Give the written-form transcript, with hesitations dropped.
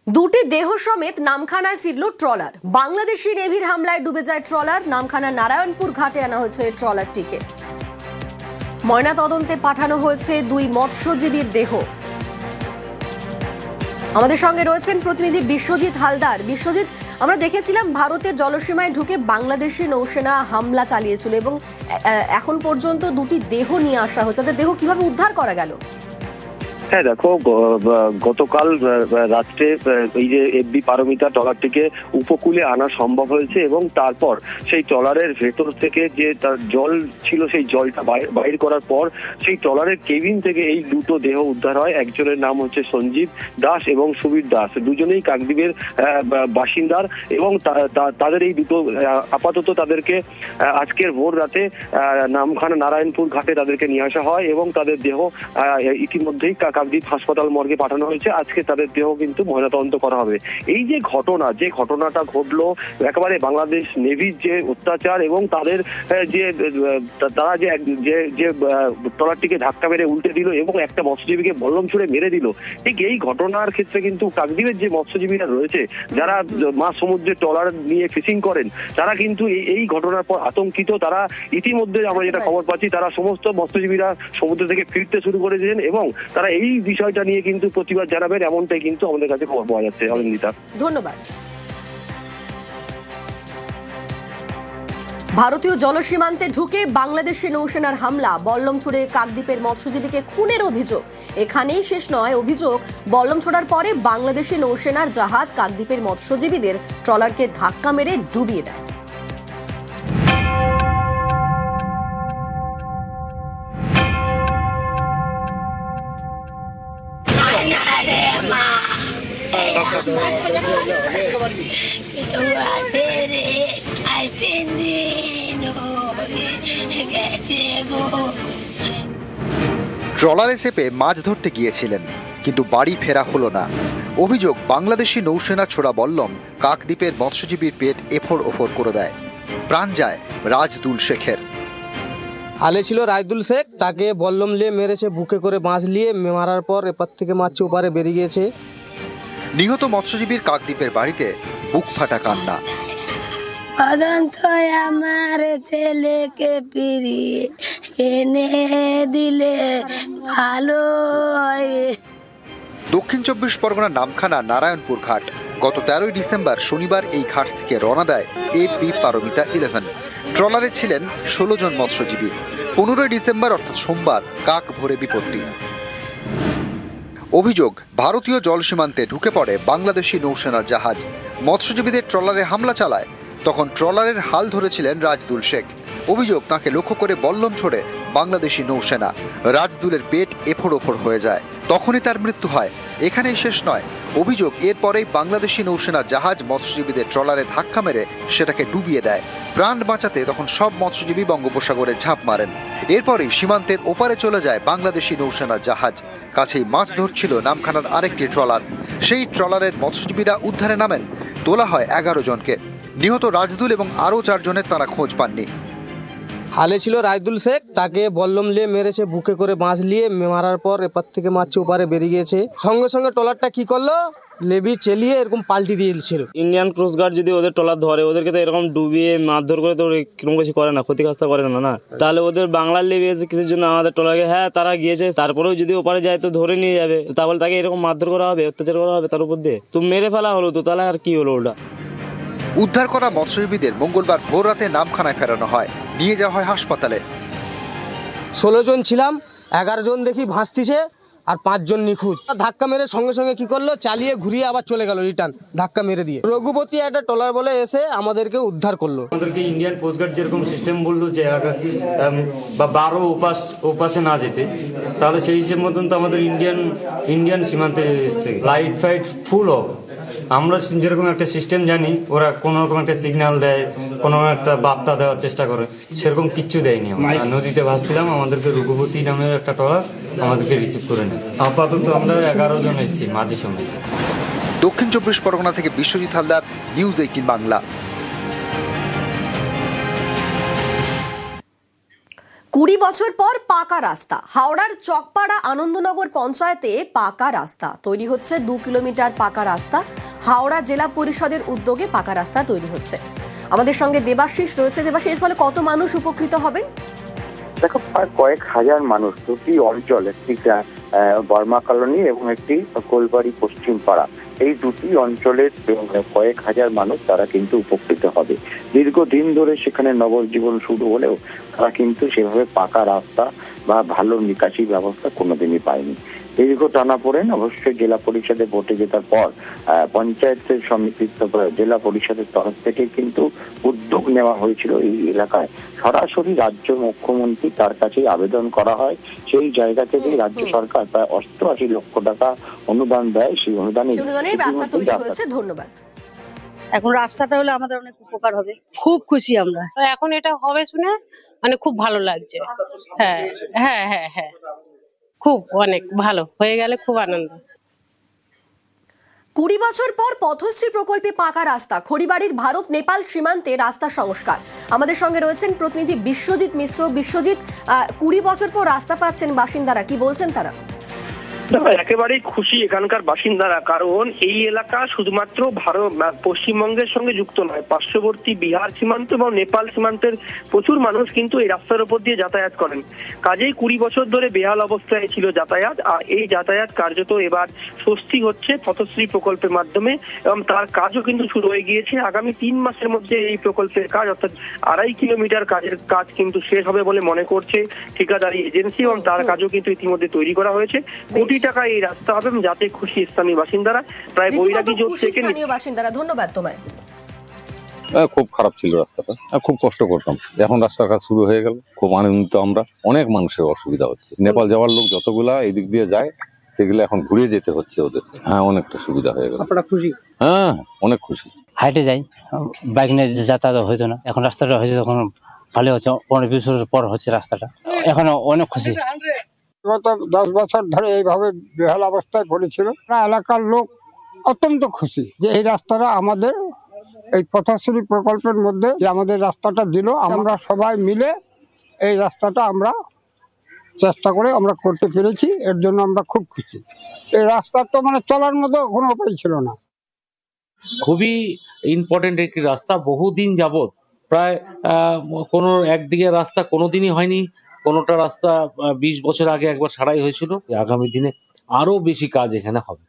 দুটি দেহ সমেত নামখানায় ফিরল ট্রলার। বাংলাদেশি নেভির হামলায় ডুবে যায় ট্রলার। নামখানা নারায়ণপুর ঘাটে আনা হয়েছে ট্রলারটিকে। ময়না তদন্তে পাঠানো হয়েছে দুই মৎস্যজীবীর দেহ। আমাদের সঙ্গে রয়েছেন প্রতিনিধি বিশ্বজিৎ হালদার। বিশ্বজিৎ, আমরা দেখেছিলাম ভারতের জলসীমায় ঢুকে বাংলাদেশি নৌসেনা হামলা চালিয়েছিল এবং এখন পর্যন্ত দুটি দেহ নিয়ে আসা হয়েছে। তাদের দেহ কিভাবে উদ্ধার করা গেল? হ্যাঁ দেখো, গতকাল রাত্রে এই যে এফবি পারমিতা ট্রলারটিকে উপকূলে আনা সম্ভব হয়েছে এবং তারপর সেই ট্রলারের ভেতর থেকে যে তার জল ছিল সেই জলটা বাইর করার পর সেই ট্রলারের কেবিন থেকে এই দুটো দেহ উদ্ধার হয়। একজনের নাম হচ্ছে সঞ্জীব দাস এবং সুবীর দাস, দুজনেই কাকদ্বীপের বাসিন্দার এবং তাদের এই দুটো আপাতত তাদেরকে আজকের ভোর রাতে নামখানা নারায়ণপুর ঘাটে তাদেরকে নিয়ে আসা হয় এবং তাদের দেহ ইতিমধ্যেই কাকদ্বীপ হাসপাতাল মর্গে পাঠানো হয়েছে। আজকে তাদের দেহ কিন্তু ময়নাতদন্ত করা হবে। এই যে ঘটনাটা ঘটলো, একেবারে বাংলাদেশ নেভির যে অত্যাচার এবং তাদের তারা যে ট্রলারটিকে ধাক্কা মেরে উল্টে দিল এবং একটা মৎস্যজীবীকে বল্লম ছুড়ে মেরে দিল, ঠিক এই ঘটনার ক্ষেত্রে কিন্তু কাকদ্বীপের যে মৎস্যজীবীরা রয়েছে, যারা মাছ সমুদ্রে ট্রলার নিয়ে ফিশিং করেন, তারা কিন্তু এই ঘটনার পর আতঙ্কিত। তারা ইতিমধ্যে আমরা যেটা খবর পাচ্ছি, তারা সমস্ত মৎস্যজীবীরা সমুদ্র থেকে ফিরতে শুরু করেছেন এবং তারা এই বিষয়টা নিয়ে কিন্তু প্রতিবাদ জানাবেন, এমনটাই কিন্তু আমাদের কাছে খবর পাওয়া যাচ্ছে। অনিন্দিতা, ধন্যবাদ। ভারতীয় জলসীমান্তে ঢুকে বাংলাদেশি নৌসেনার হামলা, বল্লমছড়ে কাকদ্বীপের মৎস্যজীবীকে খুনের অভিযোগ। এখানেই শেষ নয়, অভিযোগ বল্লমছড়ার পরে বাংলাদেশি নৌসেনার জাহাজ কাকদ্বীপের মৎস্যজীবীদের ট্রলারকে ধাক্কা মেরে ডুবিয়ে দেয়। ট্রলারে চেপে মাছ ধরতে গিয়েছিলেন, কিন্তু বাড়ি ফেরা হলো না। অভিযোগ, বাংলাদেশি নৌসেনা ছোড়া বল্লম কাকদ্বীপের মৎস্যজীবীর পেট এফোড় ওফোড় করে দেয়। প্রাণ যায় রাজদুল শেখের। আলে ছিল রাজদুল শেখ, তাকে বল্লম নিয়ে মেরেছে, বুকে করে বাঁশ নিয়ে মারার পর এপার থেকে মাছ ওপারে বেরিয়ে গিয়েছে। নিহত মৎস্যজীবীর কাকদ্বীপের বাড়িতে বুক ফাটা কান্না। আমার ছেলেকে ফিরিয়ে এনে দিলে ভালো হয়। দক্ষিণ 24 পরগনার নামখানা নারায়ণপুর ঘাট। গত 13ই ডিসেম্বর শনিবার এই ঘাট থেকে রওনা দেয় এফবি পারমিতা 11। ট্রলারে ছিলেন 16 জন মৎস্যজীবী। 15ই ডিসেম্বর অর্থাৎ সোমবার কাক ভোরে বিপত্তি। অভিযোগ, ভারতীয় জলসীমান্তে ঢুকে পড়ে বাংলাদেশি নৌসেনা জাহাজ। মৎস্যজীবীদের ট্রলারে হামলা চালায়। তখন ট্রলারের হাল ধরেছিলেন রাজদুল শেখ। অভিযোগ, তাকে লক্ষ্য করে বল্লম ছোড়ে বাংলাদেশি নৌসেনা। রাজদুলের পেট এফোড় ওফোড় হয়ে যায়। তখনই তার মৃত্যু হয়। এখানেই শেষ নয়, অভিযোগ এরপরেই বাংলাদেশি নৌসেনা জাহাজ মৎস্যজীবীদের ট্রলারে ধাক্কা মেরে সেটাকে ডুবিয়ে দেয়। প্রাণ বাঁচাতে তখন সব মৎস্যজীবী বঙ্গোপসাগরে ঝাঁপ মারেন। এরপরই সীমান্তের ওপারে চলে যায় বাংলাদেশি নৌসেনা জাহাজ। কাছেই মাছ ধরছিল নামখানার আরেকটি ট্রলার। সেই ট্রলারের মৎস্যজীবীরা উদ্ধারে নামেন। তোলা হয় 11 জনকে। নিহত রাজদুল এবং আরও 4 জনের তারা খোঁজ পাননি। হালে ছিল রাজদুল শেখ, তাকে বল্লম নিয়ে মেরেছে, বুকে করে বাঁশ নিয়ে মারার পর এপার থেকে মাছ ওপারে বেরিয়ে গিয়েছে। সঙ্গে সঙ্গে ট্রলারটা কি করলো, লেবি চেলিয়ে এরকম পাল্টি দিয়েছিল। ইন্ডিয়ান কোস্ট গার্ড যদি ওদের ট্রলার ধরে, ওদেরকে তো এরকম ডুবিয়ে মারধর করে তো কিরকম কিছু করে না, ক্ষতিগ্রস্ত করে না। তাহলে ওদের বাংলার লেবি এসে কিছুর জন্য আমাদের ট্রলারকে, হ্যাঁ তারা গিয়েছে, তারপরেও যদি ওপারে যায় তো ধরে নিয়ে যাবে, তাহলে তাকে এরকম মারধর করা হবে, অত্যাচার করা হবে তার উপর দিয়ে, তো মেরে ফেলা হলো। তো তাহলে আর কি হলো ওটা? উদ্ধার করা মৎস্যজীবীদের মঙ্গলবার ভোর রাতে নামখানায় ফেরানো হয়, নিয়ে যাওয়া হয় হাসপাতালে। 16 জন ছিলাম, 11 জন দেখি ভাসতিছে আর 5 জন নিখোঁজ। ধাক্কা মেরে সঙ্গে সঙ্গে কি করলো, চালিয়ে ঘুরিয়ে আবার চলে গেল রিটার্ন ধাক্কা মেরে দিয়ে। রঘুপতি একটা ট্রলার বলে এসে আমাদেরকে উদ্ধার করলো। আমাদেরকে ইন্ডিয়ান কোস্ট গার্ড যেরকম সিস্টেম বললো যে 12 ওপাশে না যেতে, তাহলে সেই হিসেব মতন তো আমাদের ইন্ডিয়ান সীমান্তে এসছে। Light fight full of. আমরা যেরকম একটা সিস্টেম জানি, ওরা কোনো রকম একটা সিগন্যাল দেয়, কোনো একটা বার্তা দেওয়ার চেষ্টা করে, সেরকম কিচ্ছু দেয়নি। আমরা নদীতে ভাসছিলাম, আমাদেরকে রঘুপতি নামের একটা ট্রলার আমাদেরকে রিসিভ করে নেয়। আপাতত আমরা 11 জন এসেছি মাঝি সঙ্গে। দক্ষিণ 24 পরগনা থেকে বিশ্বজিৎ হালদার, নিউজ 18 বাংলা। 20 বছর পর পাকা রাস্তা। হাওড়ার চকপাড়া আনন্দনগর পঞ্চায়েতে পাকা রাস্তা তৈরি হচ্ছে। 2 কিলোমিটার পাকা রাস্তা হাওড়া জেলা পরিষদের উদ্যোগে পাকা রাস্তা তৈরি হচ্ছে। আমাদের সঙ্গে দেবাশিস রয়েছে। দেবাশিস, বলে কত মানুষ উপকৃত হবেন? দেখো, প্রায় কয়েক হাজার মানুষ, দুটি অঞ্চল, একটি বর্মা কলোনি এবং একটি কোলবাড়ি পশ্চিম পাড়া, এই দুটি অঞ্চলের কয়েক হাজার মানুষ তারা কিন্তু উপকৃত হবে। দীর্ঘদিন ধরে সেখানে নবজীবন শুরু হলেও তারা কিন্তু সেভাবে পাকা রাস্তা বা ভালো নিকাশি ব্যবস্থা কোনোদিনই পায়নি। দীর্ঘ টানাপোড়েন অবশ্যই জেলা পরিষদে ভোটে জেতার পর পঞ্চায়েতের সমিতির জেলা পরিষদের তরফ থেকে কিন্তু উদ্যোগ নেওয়া হয়েছিল এই এলাকায় সরাসরি রাজ্য মুখ্যমন্ত্রী তার কাছে আবেদন করা হয়। সেই জায়গা থেকে রাজ্য সরকার প্রায় 88 লক্ষ টাকা অনুদান দেয়। সেই অনুদানের রাস্তা তৈরি হয়েছে। ধন্যবাদ। এখন রাস্তাটা হলে আমাদের অনেক উপকার হবে, খুব খুশি আমরা। এখন এটা হবে শুনে মানে খুব ভালো লাগছে। হ্যাঁ হ্যাঁ হ্যাঁ হ্যাঁ, খুব অনেক ভালো হয়ে গেলে খুব আনন্দ। 20 বছর পর পথশ্রী প্রকল্পে পাকা রাস্তা। খড়িবাড়ির ভারত নেপাল সীমান্তে রাস্তা সংস্কার। আমাদের সঙ্গে রয়েছেন প্রতিনিধি বিশ্বজিৎ মিশ্র। বিশ্বজিৎ, 20 বছর পর রাস্তা পাচ্ছেন বাসিন্দারা, কি বলছেন তারা? একেবারেই খুশি এখানকার বাসিন্দারা, কারণ এই এলাকা শুধুমাত্র পশ্চিমবঙ্গের সঙ্গে যুক্ত নয়, পার্শ্ববর্তী বিহার সীমান্ত এবং নেপাল সীমান্তের প্রচুর মানুষ কিন্তু এই রাস্তার উপর দিয়ে যাতায়াত করেন। কাজেই 20 বছর ধরে বেহাল অবস্থায় ছিল যাতায়াত, আর এই যাতায়াত কার্যত এবার স্বস্তি হচ্ছে পথশ্রী প্রকল্পের মাধ্যমে, এবং তার কাজও কিন্তু শুরু হয়ে গিয়েছে। আগামী 3 মাসের মধ্যে এই প্রকল্পের কাজ, অর্থাৎ 2.5 কিলোমিটার কাজ কিন্তু শেষ হবে বলে মনে করছে ঠিকাদারি এজেন্সি, এবং তার কাজও কিন্তু ইতিমধ্যে তৈরি করা হয়েছে। কোটি টাকা এই রাস্তা হবে, যাতে খুশি স্থানীয় বাসিন্দারা। প্রায় বৈরাগী জোট থেকে স্থানীয় বাসিন্দারা। ধন্যবাদ তোমায়। খুব খারাপ ছিল রাস্তাটা, খুব কষ্ট করতাম। এখন রাস্তার কাজ শুরু হয়ে গেল, খুব আনন্দিত আমরা। অনেক মানুষের অসুবিধা হচ্ছে, নেপাল যাওয়ার লোক যতগুলা এই দিক দিয়ে যায় সেগুলো এখন ঘুরে যেতে হচ্ছে ওদের। হ্যাঁ, অনেকটা সুবিধা হয়ে গেল। আপনারা খুশি? হ্যাঁ, অনেক খুশি। হাইটে যাই, বাইক নিয়ে যাতায়াত হইতো না, এখন রাস্তাটা হয়েছে তখন ভালো হচ্ছে। 15-20 বছর পর হচ্ছে রাস্তাটা, এখন অনেক খুশি। গত 10 বছর ধরে এইভাবে বেহাল অবস্থায় পড়েছিল। এলাকার লোক অত্যন্ত খুশি যে এই রাস্তাটা আমাদের এই পথশ্রী প্রকল্পের মধ্যে যে আমাদের রাস্তাটা দিল। আমরা সবাই মিলে এই রাস্তাটা আমরা চেষ্টা করে আমরা করতে পেরেছি, এর জন্য আমরা খুব খুশি। এই রাস্তাটা মানে চলার মতো কোনো উপায় ছিল না। খুবই ইম্পর্টেন্ট একটি রাস্তা, বহুদিন যাবত প্রায় কোনো একদিকে রাস্তা কোনোদিনই হয়নি। কোনোটা রাস্তা 20 বছর আগে একবার সারাই হয়েছিল। আগামী দিনে আরো বেশি কাজ এখানে হবে।